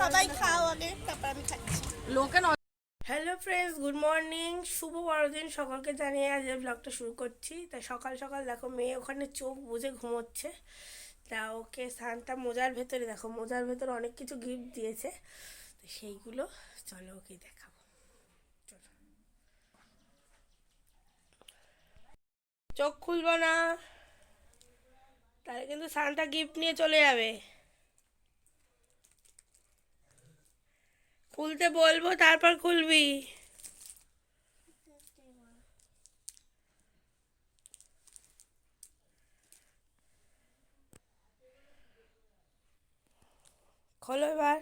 সবাই খাও আগে, তারপর আমি খাচ্ছি। হ্যালো ফ্রেন্ডস, গুড মর্নিং, শুভ বড়দিন সকলকে জানিয়ে আজ ব্লগটা শুরু করছি। তাই সকাল সকাল দেখো মেয়ে ওখানে চোখ বুজে ঘুমোচ্ছে। তা ওকে সানটা মোজার ভেতরে, দেখো মোজার ভেতরে অনেক কিছু গিফট দিয়েছে, তো সেইগুলো চলো ওকে দেখাবো। চলো, চোখ খুলবো না, তাহলে কিন্তু সানটা গিফট নিয়ে চলে যাবে। খুলতে বলবো তারপর খুলবি। খোলো এবার।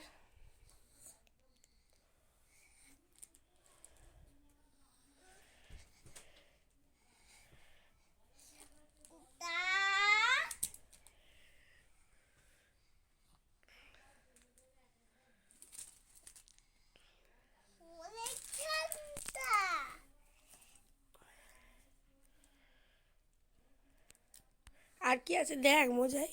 আর কি আছে দেখ মোজায়।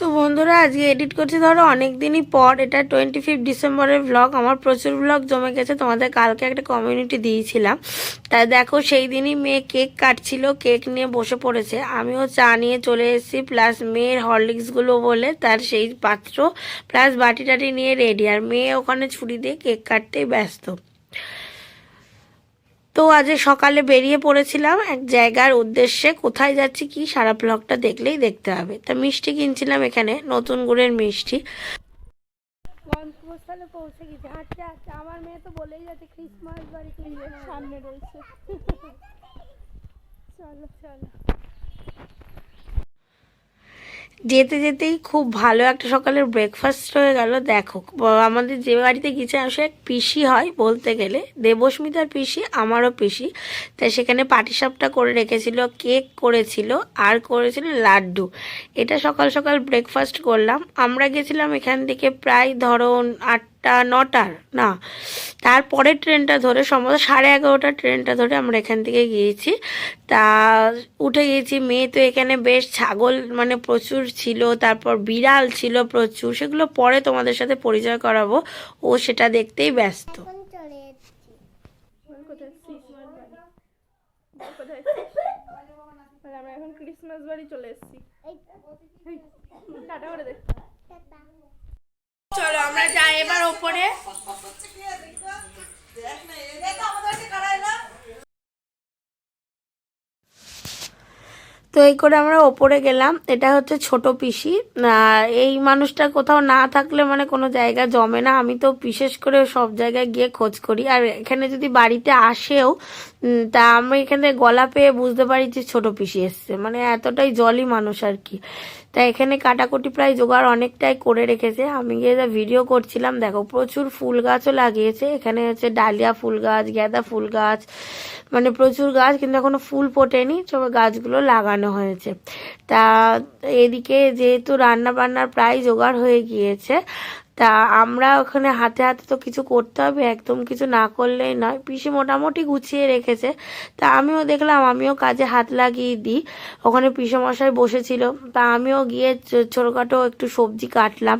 তো বন্ধুরা, আজকে এডিট করছি ধরো অনেক দিনই পর। এটা 25 ডিসেম্বরের ব্লগ। আমার প্রচুর ব্লগ জমে গেছে, তোমাদের কালকে একটা কমিউনিটি দিয়েছিলাম। তাই দেখো সেই দিনই মেয়ে কেক কাটছিল, কেক নিয়ে বসে পড়েছে। আমিও চা নিয়ে চলে এসেছি, প্লাস মেয়ের হরলিক্সগুলো বলে তার সেই পাত্র প্লাস বাটি টাটি নিয়ে রেডি। আর মেয়ে ওখানে ছুরি দিয়ে কেক কাটতেই ব্যস্ত। তো আজ সকালে বেরিয়ে পড়েছিলাম এক জায়গার উদ্দেশ্যে। কোথায় যাচ্ছি কি সারা ব্লগটা দেখলেই দেখতে হবে। তা মিষ্টি কিনছিলাম এখানে, নতুন গুড়ের মিষ্টি। গন্তব্যস্থলে পৌঁছে গেছি, হাঁটতে হাঁটতে। আমার মেয়ে তো বলেই যাচ্ছে ক্রিসমাস বাড়ি সামনে রয়েছে। চলো চলো। যেতে যেতেই খুব ভালো একটা সকালের ব্রেকফাস্ট হয়ে গেল। দেখো আমাদের যে বাড়িতে গিয়েছে আসলে এক পিসি হয় বলতে গেলে, দেবস্মিতার পিসি, আমারও পিসি। তাই সেখানে পাটিসাপটা করে রেখেছিল, কেক করেছিল, আর করেছিল লাড্ডু। এটা সকাল সকাল ব্রেকফাস্ট করলাম। আমরা গেছিলাম এখান থেকে প্রায় ধরো 8টা 9টার না, তারপরে ট্রেনটা ধরে সম্ভবত 11:30 ট্রেনটা ধরে আমরা এখান থেকে গিয়েছি। তা উঠে গেছি। মেয়ে তো এখানে বেশ ছাগল মানে প্রচুর ছিল, তারপর বিড়াল ছিল প্রচুর, সেগুলো পরে তোমাদের সাথে পরিচয় করাবো। ও সেটা দেখতেই ব্যস্ত। আমরা এখন ক্রিসমাস বাড়ি চলে এসেছি। টাটা করে দে। চলো আমরা যাই এবার ওপরে। তো এই করে আমরা ওপরে গেলাম। এটা হচ্ছে ছোট পিসি। এই মানুষটা কোথাও না থাকলে মানে কোনো জায়গা জমে না। আমি তো বিশেষ করে সব জায়গায় গিয়ে খোঁজ করি। আর এখানে যদি বাড়িতে আসেও, তা আমি এখানে গলা পেয়ে বুঝতে পারি যে ছোট পিসি এসছে, মানে এতটাই জলি মানুষ আর কি। তা এখানে কাটাকুটি প্রায় জোগাড় অনেকটাই করে রেখেছে। আমি গিয়ে যা ভিডিও করছিলাম, দেখো প্রচুর ফুল গাছও লাগিয়েছে। এখানে হচ্ছে ডালিয়া ফুল গাছ, গাঁদা ফুল গাছ, মানে প্রচুর গাছ, কিন্তু এখনো ফুল ফোটেনি, তবে গাছগুলো লাগানো হয়েছে। তা এদিকে যেহেতু রান্না বান্নার প্রায় জোগাড় হয়ে গিয়েছে, তা আমরা ওখানে হাতে হাতে তো কিছু করতে হবে, একদম কিছু না করলেই নয়। পিসি মোটামুটি গুছিয়ে রেখেছে। তা আমিও দেখলাম, আমিও কাজে হাত লাগিয়ে দিই। ওখানে পিসেমশাই বসেছিল, তা আমিও গিয়ে ছোটোখাটো একটু সবজি কাটলাম।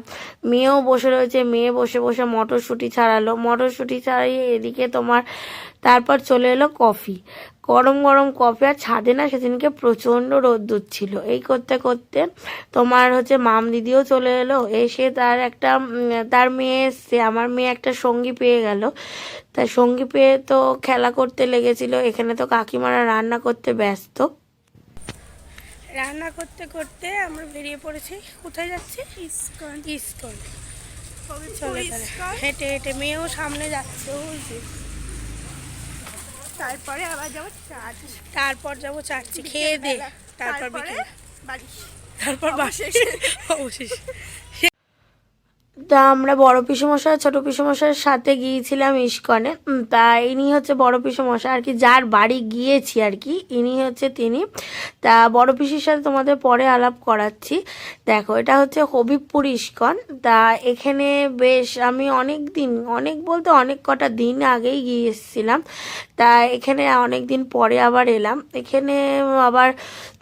মেয়েও বসে রয়েছে, মেয়ে বসে বসে মটরশুঁটি ছাড়ালো। মটরশুঁটি ছাড়িয়ে এদিকে তোমার তারপর চলে এলো কফি, গরম গরম কফি। আর ছাদে না সেদিনকে প্রচণ্ড রোদ্দুর ছিল। এই করতে করতে তোমার হচ্ছে মাম দিদিও চলে এলো। এসে তার মেয়ে এসছে, আমার মেয়ে একটা সঙ্গী পেয়ে গেল। তাই সঙ্গী পেয়ে তো খেলা করতে লেগেছিল। এখানে তো কাকিমারা রান্না করতে ব্যস্ত। রান্না করতে করতে আমরা বেরিয়ে পড়েছি। কোথায় যাচ্ছি? ইস্কন। ইস্কন চলে হেঁটে হেঁটে, মেয়েও সামনে যাচ্ছে। তারপরে আবার যাবো চার্চ, তারপর যাবো চার্চে খেয়ে দে, তারপর বিকেল বাড়ি, তারপর অবশেষে তা আমরা বড় পিসেমশাই ছোট পিসেমশাইয়ের সাথে গিয়েছিলাম ইস্কনে। তা ইনি হচ্ছে বড় পিসেমশাই আর কি, যার বাড়ি গিয়েছি আর কি, ইনি হচ্ছে তিনি। তা বড় পিসির সাথে তোমাদের পরে আলাপ করাচ্ছি। দেখো এটা হচ্ছে হবিবপুর ইস্কন। তা এখানে বেশ আমি অনেক বলতে অনেক কটা দিন আগেই গিয়ে এসেছিলাম। তা এখানে অনেক দিন পরে আবার এলাম। এখানে আবার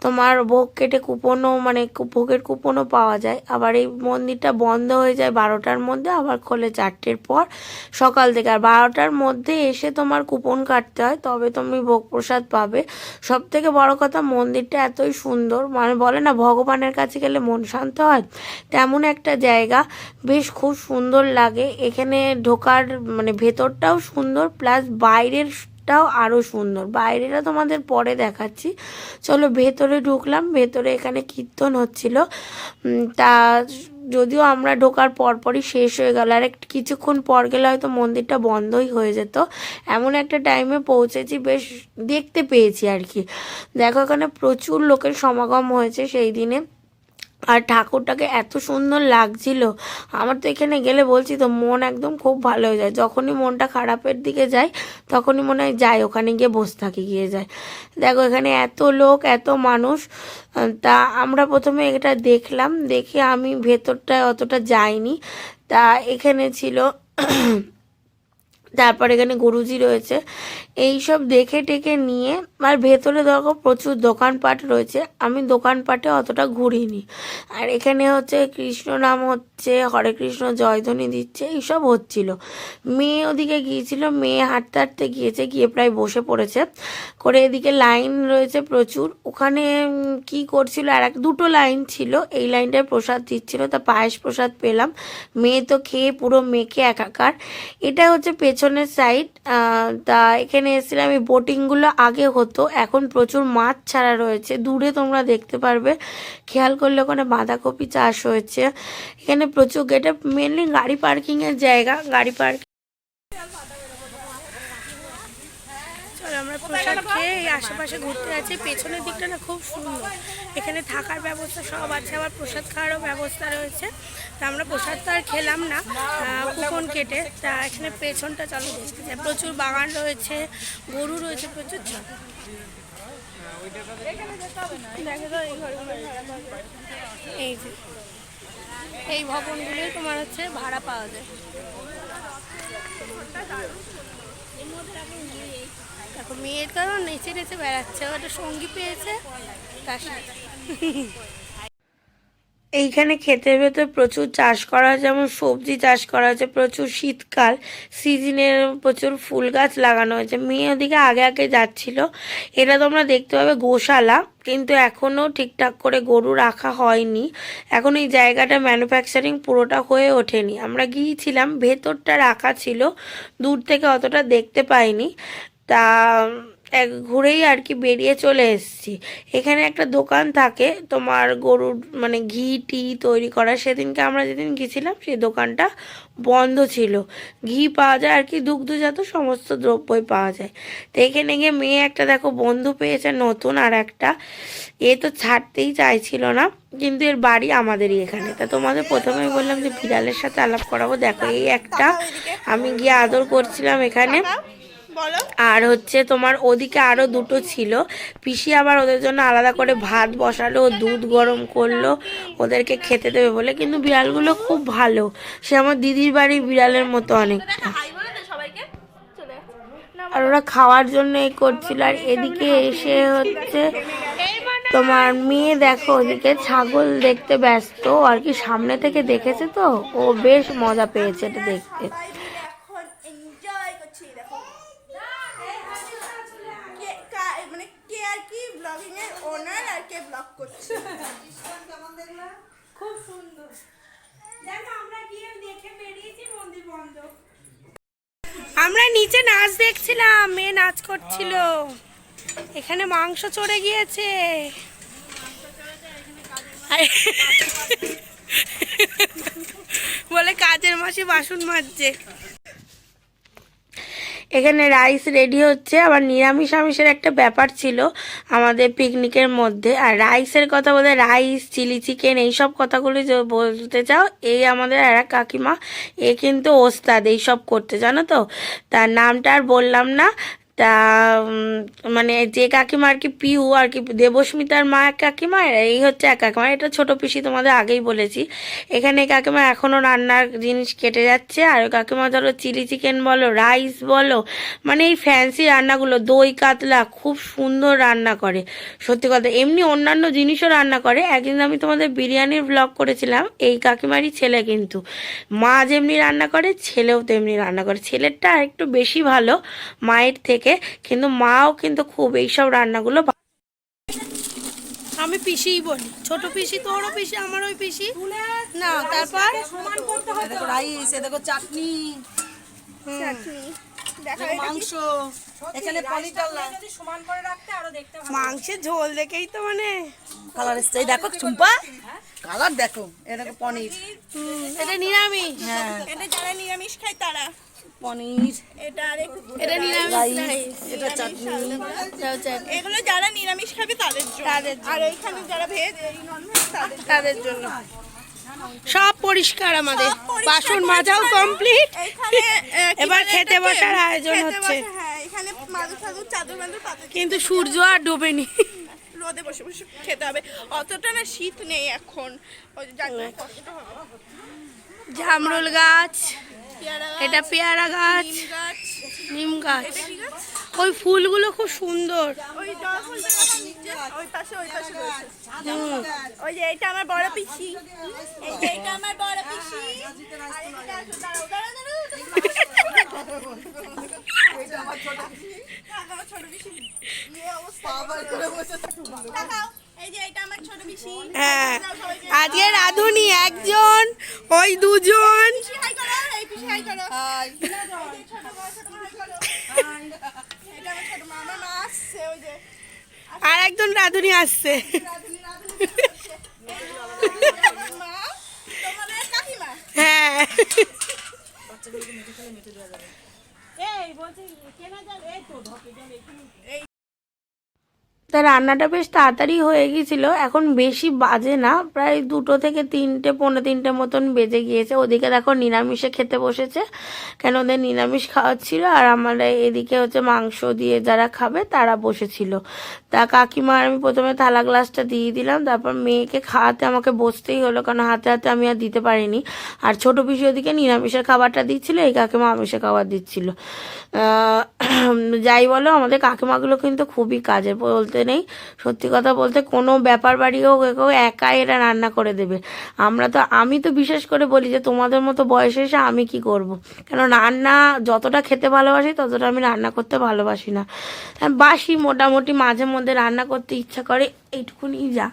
তোমার ভোগ কেটে কুপনও মানে ভোগের কুপনও পাওয়া যায়। আবার এই মন্দিরটা বন্ধ হয়ে যায় 12টার মধ্যে, আবার খোলে 4টের পর সকাল থেকে। আর 12টার মধ্যে এসে তোমার কুপন কাটতে হয়, তবে তুমি ভোগ প্রসাদ পাবে। সব থেকে বড় কথা মন্দিরটা এতই সুন্দর, মানে বলে না ভগবানের কাছে গেলে মন শান্ত হয়, তেমন একটা জায়গা। বেশ খুব সুন্দর লাগে এখানে ঢোকার, মানে ভেতরটাও সুন্দর প্লাস বাইরেরটাও আরও সুন্দর। বাইরেটা তোমাদের পরে দেখাচ্ছি। চলো ভেতরে ঢুকলাম। ভেতরে এখানে কীর্তন হচ্ছিল। তা যদিও আমরা ঢোকার পরপরই শেষ হয়ে গেল, আর কিছুক্ষণ পর গেলে হয়তো মন্দিরটা বন্ধই হয়ে যেত, এমন একটা টাইমে পৌঁছেছি। বেশ দেখতে পেয়েছি আর কি। দেখো এখানে প্রচুর লোকের সমাগম হয়েছে সেই দিনে। আর ঠাকুরটাকে এত সুন্দর লাগছিল, আমার তো এখানে গেলে বলছি তো মন একদম খুব ভালো হয়ে যায়। যখনই মনটা খারাপের দিকে যায় তখনই মনে হয় যাই ওখানে গিয়ে বসে থাকি, গিয়ে যায়। দেখো এখানে এত লোক এত মানুষ। তা আমরা প্রথমে এটা দেখলাম, দেখে আমি ভেতরটায় অতটা যাইনি। তা এখানে ছিল তারপর এখানে গুরুজি রয়েছে, এই সব দেখে টেকে নিয়ে। আর ভেতরে দেখো প্রচুর দোকানপাট রয়েছে, আমি দোকানপাটে অতটা ঘুরিনি। আর এখানে হচ্ছে কৃষ্ণ নাম হচ্ছে, হরে কৃষ্ণ জয়ধ্বনি দিচ্ছে, এইসব হচ্ছিল। মেয়ে ওদিকে গিয়েছিল, মেয়ে হাঁটতে হাঁটতে গিয়েছে, গিয়ে প্রায় বসে পড়েছে করে। এদিকে লাইন রয়েছে প্রচুর, ওখানে কি করছিল আর দুটো লাইন ছিল, এই লাইনটায় প্রসাদ দিচ্ছিল। তা পায়েস প্রসাদ পেলাম, মেয়ে তো খেয়ে পুরো মেখে একাকার। এটা হচ্ছে পেছনের সাইড। তা এখানে এসেছিলাম। এই বোটিংগুলো আগে হতো, এখন প্রচুর মাছ ছাড়া রয়েছে, দূরে তোমরা দেখতে পারবে, খেয়াল করলে ওখানে বাঁধাকপি চাষ হয়েছে। এখানে প্রচুর, এটা মেনলি গাড়ি পার্কিংয়ের জায়গা, গাড়ি পার্কিং। চলো আমরা প্রসাদ খেয়ে এই আশেপাশে ঘুরতে যাচ্ছি। পেছনের দিকটা না খুব সুন্দর, এখানে থাকার ব্যবস্থা সব আছে, আবার প্রসাদ খাওয়ারও ব্যবস্থা রয়েছে। তা আমরা প্রসাদ তো আর খেলাম না কুপন কেটে। তা এখানে পেছনটা চলো দেখতে যাই, প্রচুর বাগান রয়েছে, গরু রয়েছে প্রচুর। এই যে এই ভবনগুলোই তোমার হচ্ছে ভাড়া পাওয়া যায়। দেখো মেয়ের কারণ নেচে নেচে বেড়াচ্ছে, ওটা সঙ্গী পেয়েছে তার সাথে। এইখানে ক্ষেতের ভেতর প্রচুর চাষ করা হয়, যেমন সবজি চাষ করা হয়েছে প্রচুর, শীতকাল সিজনের প্রচুর ফুল গাছ লাগানো হয়েছে। মেয়ে ওদিকে আগে আগে যাচ্ছিল। এটা তোমরা দেখতে পাবে গোশালা, কিন্তু এখনও ঠিকঠাক করে গরু রাখা হয়নি, এখন এই জায়গাটা ম্যানুফ্যাকচারিং পুরোটা হয়ে ওঠেনি। আমরা গিয়েছিলাম, ভেতরটা রাখা ছিল, দূর থেকে অতটা দেখতে পাইনি। তা ঘুরেই আর কি বেরিয়ে চলে এসেছি। এখানে একটা দোকান থাকে তোমার গরুর মানে ঘি টি তৈরি করা, সেদিনকে আমরা যেদিন গেছিলাম সেই দোকানটা বন্ধ ছিল। ঘি পাওয়া যায় আর কি, দুগ্ধজাত সমস্ত দ্রব্যই পাওয়া যায়। তো এখানে গিয়ে মেয়ে একটা দেখো বন্ধু পেয়েছে নতুন, আর একটা এ তো ছাড়তেই চাইছিল না, কিন্তু এর বাড়ি আমাদেরই এখানে। তা তোমাদের প্রথমেই বললাম যে বিড়ালের সাথে আলাপ করাবো। দেখো এই একটা আমি গিয়ে আদর করছিলাম এখানে। আর হচ্ছে তোমার ওদিকে আরও দুটো ছিল, পিসি আবার ওদের জন্য আলাদা করে ভাত বসালো, দুধ গরম করলো ওদেরকে খেতে দেবে বলে। কিন্তু বিড়ালগুলো খুব ভালো, সে আমার দিদির বাড়ির বিড়ালের মতো অনেকটা। আর ওরা খাওয়ার জন্য এই করছিল। আর এদিকে এসে হচ্ছে তোমার মেয়ে দেখো ওদিকে ছাগল দেখতে ব্যস্ত আর কি, সামনে থেকে দেখেছে তো ও বেশ মজা পেয়েছে এটা দেখতে। খুব সুন্দর, আমরা গিয়ে দেখে বেরিয়েছি মন্দির বন্ধ। আমরা নিচে নাচ দেখছিলাম, মেয়ে নাচ করছিল। এখানে মাংস চড়ে গিয়েছে, বলে কাজের মাসি বাসন মাজছে। এখানে রাইস রেডি হচ্ছে। আবার নিরামিষ আমিষের একটা ব্যাপার ছিল আমাদের পিকনিকের মধ্যে। আর রাইসের কথা বলে, রাইস, চিলি চিকেন, এইসব কথাগুলি বলতে চাও, এই আমাদের আর এক কাকিমা, এ কিন্তু ওস্তাদ এইসব করতে, জানো তো। তার নামটা আর বললাম না। তা মানে যে কাকিমা আর কি, পিউ আর কি, দেবস্মিতার মা এক কাকিমা, এই হচ্ছে এক কাকিমা। এটা ছোট পিসি, তোমাদের আগেই বলেছি। এখানে কাকিমা এখনও রান্নার জিনিস কেটে যাচ্ছে। আর কাকিমা ধরো চিলি চিকেন বলো, রাইস বলো, মানে এই ফ্যান্সি রান্নাগুলো, দই কাতলা খুব সুন্দর রান্না করে, সত্যি কথা। এমনি অন্যান্য জিনিসও রান্না করে। একদিন আমি তোমাদের বিরিয়ানির ব্লগ করেছিলাম, এই কাকিমারই ছেলে কিন্তু। মা যেমনি রান্না করে, ছেলেও তেমনি রান্না করে। ছেলেরটা একটু বেশি ভালো মায়ের থেকে, কিন্তু মাও কিন্তু খুব এইসব রান্নাগুলো। আমি পিসিই বলি, ছোট পিসি, তোরও পিসি, আমারও পিসি না। তারপর সমান করতে হয়, দেখো রাইস, দেখো চাটনি, মাংস, এখানে পনির ডালনা, যদি সমান করে রাখতে আরো দেখতে ভালো। মাংসের ঝোল দেখেই তো মানে কালার এসছে, এই দেখো চুম্পা, কালার দেখো, এই দেখো পনির, এটা নিরামিষ। হ্যাঁ এটা যারা নিরামিষ খায় তারা, পনির, এটা নিরামিষ রাইস, এটা চাটনি, এগুলো যারা নিরামিষ খাবে তাদের জন্য, আর এইখানে যারা ভেজ নন ভেজ তাদের জন্য সব পরিষ্কার। আমাদের বাসন মাজাও কমপ্লিট। এইখানে এবার খেতে বসার আয়োজন হচ্ছে। হ্যাঁ, এখানে মাদুর টাদুর চাদর বাদুর পাতা, কিন্তু সূর্য আর ডোবেনি। রোদে বসে বসে খেতে হবে। অতটা না শীত নেই এখন, ওই যে যার জন্য কষ্ট হবে। জামরুল গাছ, পেয়ারা গাছ, এটা পেয়ারা গাছ, নিম গাছ, নিম গাছ। এটা কি গাছ? ওই ফুলগুলো খুব সুন্দর। ওই জবা ফুলটা দেখা নিচে, ওই পাশে রয়েছে। ওই যে এটা আমার বড় পিসি, এই যে এটা আমার বড় পিসি, আর এটা আছে, দাঁড়াও দাঁড়াও দাঁড়াও, এটা আমার ছোট পিসি, আমার ছোট পিসি, এই অবস্থা বাবার করে বসে দেখাও। এই যে এটা আমার ছোট পিসি। হ্যাঁ, আজকে রাধুনি একজন, ওই দুজন। পিসি হাই করো, এই পিসি হাই করো, হাই, এই যে ছোট মা হাই করো, এটা আমার ছোট মা, আমার মা আসছে, ওই যে আর একজন রাধুনি আসছে। রাধুনি আসছে, এই আমার মা, তোমাদের কাকিমা। হ্যাঁ, তা রান্নাটা বেশ তাড়াতাড়ি হয়ে গিয়েছিল। এখন বেশি বাজে না, প্রায় 2টো থেকে 3টে, পৌনে 3টে মতন বেজে গিয়েছে। ওদিকে দেখো নিরামিষে খেতে বসেছে, কেন ওদের নিরামিষ খাওয়াচ্ছিল। আর আমরা এদিকে হচ্ছে মাংস দিয়ে যারা খাবে তারা বসেছিল। তা কাকিমার আমি প্রথমে থালা গ্লাসটা দিয়ে দিলাম, তারপর মেয়েকে খাওয়াতে আমাকে বসতেই হলো, কারণ হাতে হাতে আমি আর দিতে পারিনি। আর ছোট পিসি ওদিকে নিরামিষের খাবারটা দিচ্ছিল, এই কাকিমা আমিষের খাবার দিচ্ছিল। যাই বলো, আমাদের কাকিমাগুলো কিন্তু খুবই কাজের, বলতে নেই। সত্যি কথা বলতে, কোনো ব্যাপার বাড়ি হোক একাই এরা রান্না করে দেবে। আমি তো বিশেষ করে বলি যে তোমাদের মতো বয়সে এসে আমি কি করব, কেন রান্না যতটা খেতে ভালোবাসি ততটা আমি রান্না করতে ভালোবাসি না। বাসি মোটামুটি, মাঝে মধ্যে রান্না করতে ইচ্ছা করে, এইটুকুনি যা।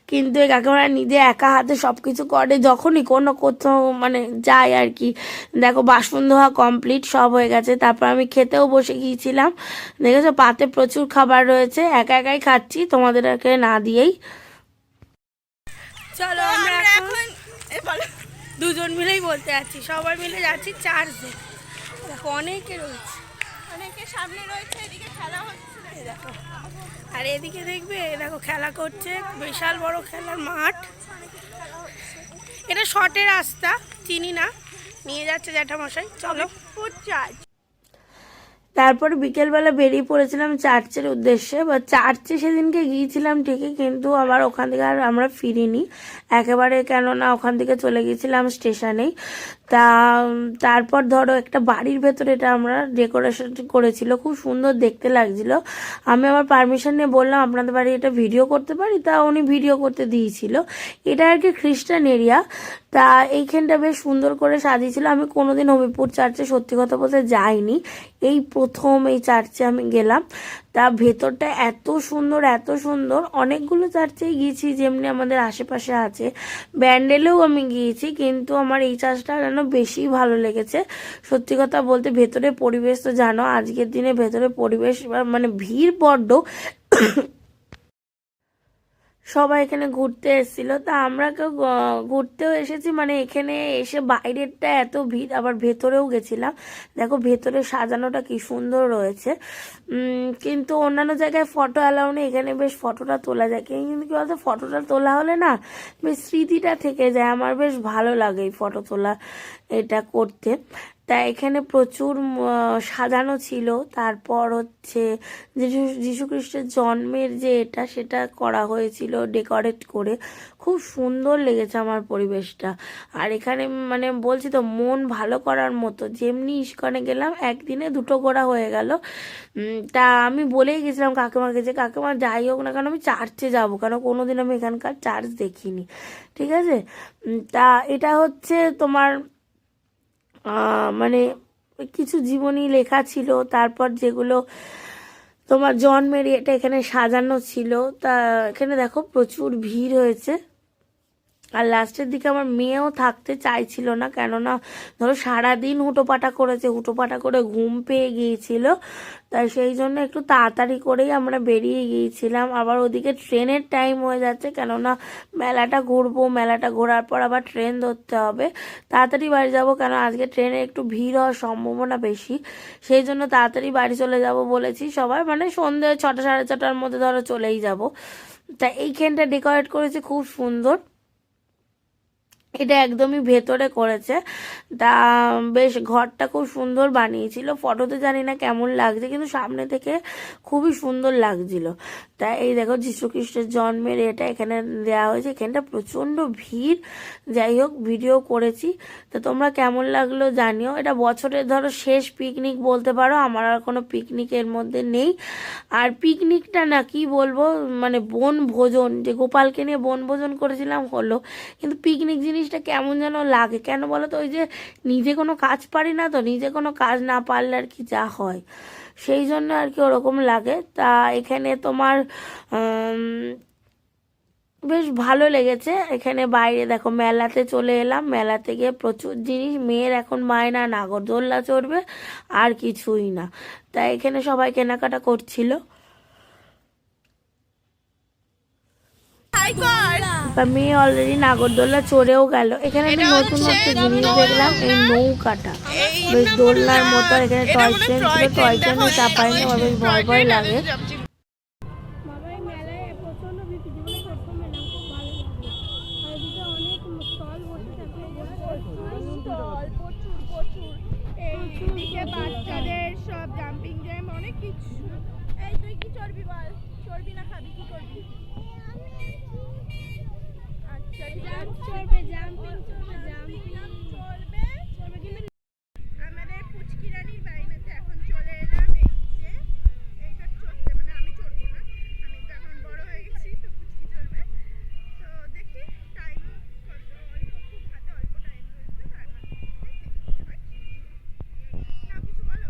কিন্তু এই কাকিমারা নিজে একা হাতে সব কিছু করে, যখনই কোনো কোথাও মানে যায় আর কি। দেখো বাসন ধোয়া কমপ্লিট, সব হয়ে গেছে। তারপর আমি খেতেও বসে গিয়েছিলাম। দেখেছো পাতে প্রচুর খাবার রয়েছে, একা একাই খাচ্ছি, তোমাদেরকে না দিয়েই। চলো আমরা এখন দুজন মিলেই বলতে যাচ্ছি, সবাই মিলে যাচ্ছি চার্চে। দেখো অনেকে রয়েছে, অনেকে সামনে রয়েছে, এদিকে খেলা হচ্ছে, দেখো। আর এদিকে দেখবে, দেখো খেলা করছে, বিশাল বড় খেলার মাঠ। এটা শর্টের রাস্তা, চিনি না, নিয়ে যাচ্ছে জ্যাঠামশাই। চলো। তারপর বিকেলবেলা বেরিয়ে পড়েছিলাম চার্চের উদ্দেশ্যে। বা চার্চে সেদিনকে গিয়েছিলাম ঠিকই, কিন্তু আবার ওখান থেকে আর আমরা ফিরিনি একেবারে, কেননা ওখান থেকে চলে গিয়েছিলাম স্টেশনেই। তারপর ধরো একটা বাড়ির ভেতরে এটা আমরা ডেকোরেশন করেছিল, খুব সুন্দর দেখতে লাগছিল। আমি আমার পারমিশন নিয়ে বললাম আপনাদের বাড়ি এটা ভিডিও করতে পারি, তা উনি ভিডিও করতে দিয়েছিল। এটা আর কি খ্রিস্টান এরিয়া, তা এইখানটা বেশ সুন্দর করে সাজিয়েছিল। আমি কোনোদিন হবিপুর চার্চে সত্যি কথা বলতে যাইনি, এই প্রথম এই চার্চে আমি গেলাম। তা ভেতরটা এত সুন্দর, এত সুন্দর। অনেকগুলো চার্চেই গিয়েছি যেমনি আমাদের আশেপাশে আছে, ব্যান্ডেলেও আমি গিয়েছি, কিন্তু আমার এই চার্চটা যেন বেশি ভালো লেগেছে। সত্যি কথা বলতে ভেতরে পরিবেশ তো জানো, আজকের দিনে ভেতরে পরিবেশ মানে ভিড় বড্ড। সবাই এখানে ঘুরতে এসেছিল, তা আমরা কেউ ঘুরতেও এসেছি, মানে এখানে এসে বাইরেরটা এত ভিড়, আবার ভেতরেও গেছিলাম। দেখো ভেতরে সাজানোটা কি সুন্দর রয়েছে, কিন্তু অন্যান্য জায়গায় ফটো অ্যালাউ নেই, এখানে বেশ ফটোটা তোলা যায়। কিন্তু কি বলতো, ফটোটা তোলা হলে না বেশ স্মৃতিটা থেকে যায়, আমার বেশ ভালো লাগে এই ফটো তোলা এটা করতে। তা এখানে প্রচুর সাজানো ছিল। তারপর হচ্ছে যীশু খ্রিস্টের জন্মের যে এটা সেটা করা হয়েছিল ডেকোরেট করে, খুব সুন্দর লেগেছে আমার পরিবেশটা। আর এখানে মানে বলছি তো মন ভালো করার মতো, যেমনি ইস্কনে গেলাম একদিনে 2টো ঘোরা হয়ে গেল। তা আমি বলেই গেছিলাম কাকিমাকে যে কাকিমা যাই হোক না কেন আমি চার্চে যাবো, কেন কোনোদিন আমি এখানকার চার্চ দেখিনি, ঠিক আছে। তা এটা হচ্ছে তোমার মানে কিছু জীবনী লেখা ছিল, তারপর যেগুলো তোমার জন্মের এটা এখানে সাজানো ছিল। তা এখানে দেখো প্রচুর ভিড় হয়েছে। আর লাস্টের দিকে আমার মেয়েও থাকতে চাইছিল না, কেননা ধরো সারাদিন হুটোপাটা করেছে, হুটোপাটা করে ঘুম পেয়ে গিয়েছিল, তাই সেই জন্য একটু তাড়াতাড়ি করেই আমরা বেরিয়ে গিয়েছিলাম। আবার ওদিকে ট্রেনের টাইম হয়ে যাচ্ছে, কেননা মেলাটা ঘুরবো, মেলাটা ঘোরার পর আবার ট্রেন ধরতে হবে, তাড়াতাড়ি বাড়ি যাব, কেন আজকে ট্রেনে একটু ভিড় হওয়ার সম্ভাবনা বেশি, সেই জন্য তাড়াতাড়ি বাড়ি চলে যাব বলেছি সবাই, মানে সন্ধ্যে 6টা 6:30টার মধ্যে ধরো চলেই যাব। তা এইখানটা ডেকোরেট করেছে খুব সুন্দর, এটা একদমই ভেতরে করেছে। তা বেশ ঘরটা খুব সুন্দর বানিয়েছিল, ফটোতে জানি না কেমন লাগছে, কিন্তু সামনে থেকে খুবই সুন্দর লাগছিল। তা এই দেখো যীশু খ্রিস্টের জন্মের এটা এখানে দেওয়া হয়েছে, এখানটা প্রচণ্ড ভিড়। যাই হোক ভিডিও করেছি, তা তোমরা কেমন লাগলো জানিও। এটা বছরের ধরো শেষ পিকনিক বলতে পারো, আমার আর কোনো পিকনিকের মধ্যে নেই। আর পিকনিকটা না কি বলবো, মানে বনভোজন, যে গোপালকে নিয়ে বনভোজন করেছিলাম হলো, কিন্তু পিকনিক জিনিসটা কেমন যেন লাগে, কেন বলো তো, ওই যে নিজে কোনো কাজ পারি না তো, নিজে কোনো কাজ না পারলে আর কি যা হয়, সেই জন্য আর কি ওরকম লাগে। তা এখানে তোমার বেশ ভালো লেগেছে। এখানে বাইরে দেখো মেলাতে চলে এলাম, মেলাতে গিয়ে প্রচুর জিনিস, মেয়ের এখন মায়না নাগরদোল্লা চড়বে আর কিছুই না, তাই এখানে সবাই কেনাকাটা করছিল। বা মেয়ে অলরেডি নাগরদোল্লা চড়েও গেল। এখানে আমি নতুন জিনিস দেখলাম, এই নৌকাটা বেশ দোলনার মতো, এখানে টয় ট্রেন ছিল, টয় ট্রেনে চাপাইনি, আমার বেশ ভয় ভয় লাগে। বাচ্চাদের সব জাম্পিং জ্যাম অনেক কিছু। এই তুই কি চড়বি বল, চড়বি না খাবি, কি করবি? আচ্ছা চড়বে, জাম্পিং চড়বে কিন্তু আমাদের পুচকি রানীর বাইনাতে এখন চলে এলাম। এই যে এইটা চড়তে, মানে আমি চড়বো না, আমি তো এখন বড় হয়ে গেছি, তো পুচকি চড়বে। তো দেখি টাইম কত, অল্প খুব হাতে অল্প টাইম রয়েছে, তার মধ্যে না কিছু বলো।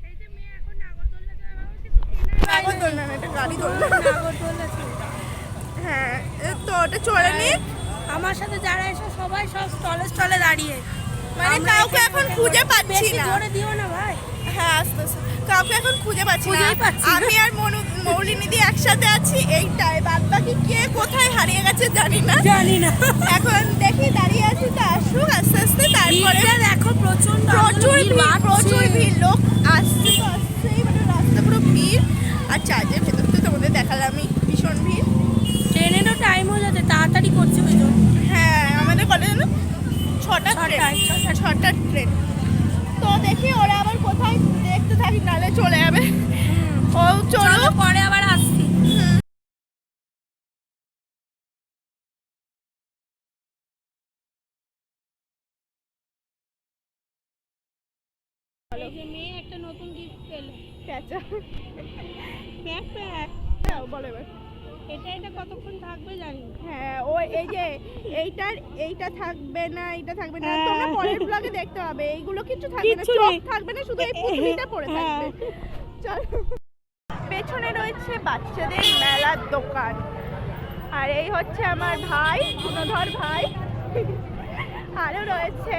এই যে মেয়ে এখন নাগরদোল্লা চড়বে, কিছু নাগরদোল্লা না, এটা গাড়ি দোল্লা, নাগরদোল্লা হ্যাঁ। তো ওটা চড়ে নি, আমার সাথে যারা এসে সবাই সব স্টলে দাঁড়িয়ে, মানে কাউকে এখন খুঁজে পাচ্ছি না। জোরে দিও না ভাই। হ্যাঁ আস্তে আস্তে, কাউকে এখন খুঁজে পাচ্ছি না। আমি আর মৌলিনীদি একসাথে আছি এইটাই, বাদ বাকি কে কোথায় হারিয়ে গেছে জানি না। এখন দেখি দাঁড়িয়ে আছি, তো আসুক আস্তে আস্তে। তারপরে দেখো প্রচুর ভিড়, লোক আসছে তো আসছেই, মানে রাস্তা পুরো ভিড়। আর চার্চের ভেতর তো তোমাদের দেখালামই, ভীষণ ভিড়। ট্রেনেরও টাইম হয়ে যাচ্ছে, তাড়াতাড়ি করছে ওই জন্য। হ্যাঁ আমাদের কলেজ 6টা ট্রেন। তো দেখি ওরা আবার কোথায়, দেখতে থাকি নালে চলে যাবে। ও চলো পরে আবার আসছি। মেয়ে একটা নতুন গিফট পেল, প্যাঁচা প্যাক। বলো এবার এটা কতক্ষণ থাকবে জানি। হ্যাঁ ও এই যে এইটা থাকবে না, এটা থাকবে না, তোমরা পরের ব্লগে দেখতে হবে। এইগুলো কিছু থাকবে না, চোখ থাকবে না, শুধু এই পুতুলিটা পড়ে থাকবে। চলো, পেছনে রয়েছে বাচ্চাদের মেলার দোকান, আর এই হচ্ছে আমার ভাই, গুণধর ভাই। আরো রয়েছে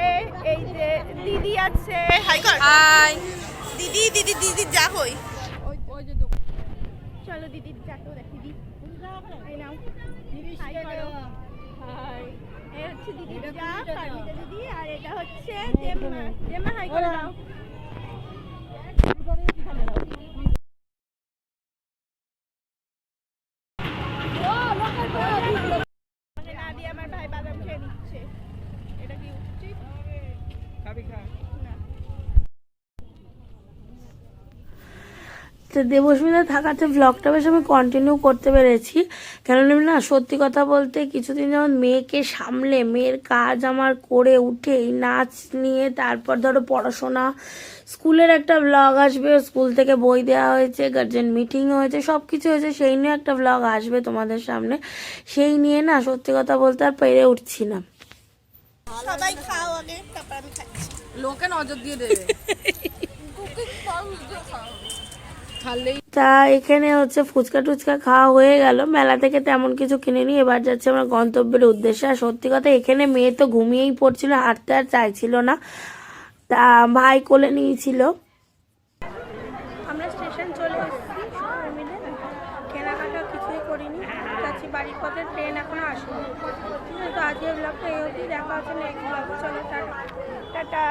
এই যে দিদি আছে, হাই কর, হাই দিদি, দিদি যা হই, ওই যে দোকান। চলো দিদির যাকেও দেখি, দিদি এই নাও হাই করো হাই এই হচ্ছে দিদি পূজা পারমিতা দিদি আর এটা হচ্ছে জেম্মা জেম্মা হাই করে দাও মানে না দিয়ে আমার ভাই বাদাম খেয়ে নিচ্ছে এটা কি উচিত না তো দেবস্মিতা থাকাতে ব্লগটা বেশ আমি কন্টিনিউ করতে পেরেছি, কেননা না সত্যি কথা বলতে কিছুদিন যেমন মেয়েকে সামলে মেয়ের কাজ আমার করে উঠে এই নাচ নিয়ে তারপর ধরো পড়াশোনা, স্কুলের একটা ব্লগ আসবে, স্কুল থেকে বই দেওয়া হয়েছে, গার্জেন মিটিং হয়েছে, সব কিছু হয়েছে, সেই নিয়ে একটা ব্লগ আসবে তোমাদের সামনে, সেই নিয়ে না সত্যি কথা বলতে আর পেরে উঠছি না। সবাই খাও আগে তারপর আমি খাচ্ছি লোকে নজর দিয়ে দেবে তা এখানে হচ্ছে ফুচকা টুচকা খাওয়া হয়ে গেল, মেলা থেকে তেমন কিছু কিনে নিই, এবার যাচ্ছে আমরা গন্তব্যের উদ্দেশ্যে। আর সত্যি কথা এখানে মেয়ে তো ঘুমিয়েই পড়ছিল, হাঁটতে আর চাইছিল না, তা ভাই কোলে নিয়েছিল। আমরা স্টেশন চলে এসেছি সবাই মিলে কেনাকাটা কিছুই করিনি যাচ্ছি বাড়ির পথে ট্রেন এখনো আসেনি ঠিক আছে তো আজকের ব্লগটা এই অবধি দেখা হচ্ছে নেক্সট ব্লগে চলো টাটা টাটা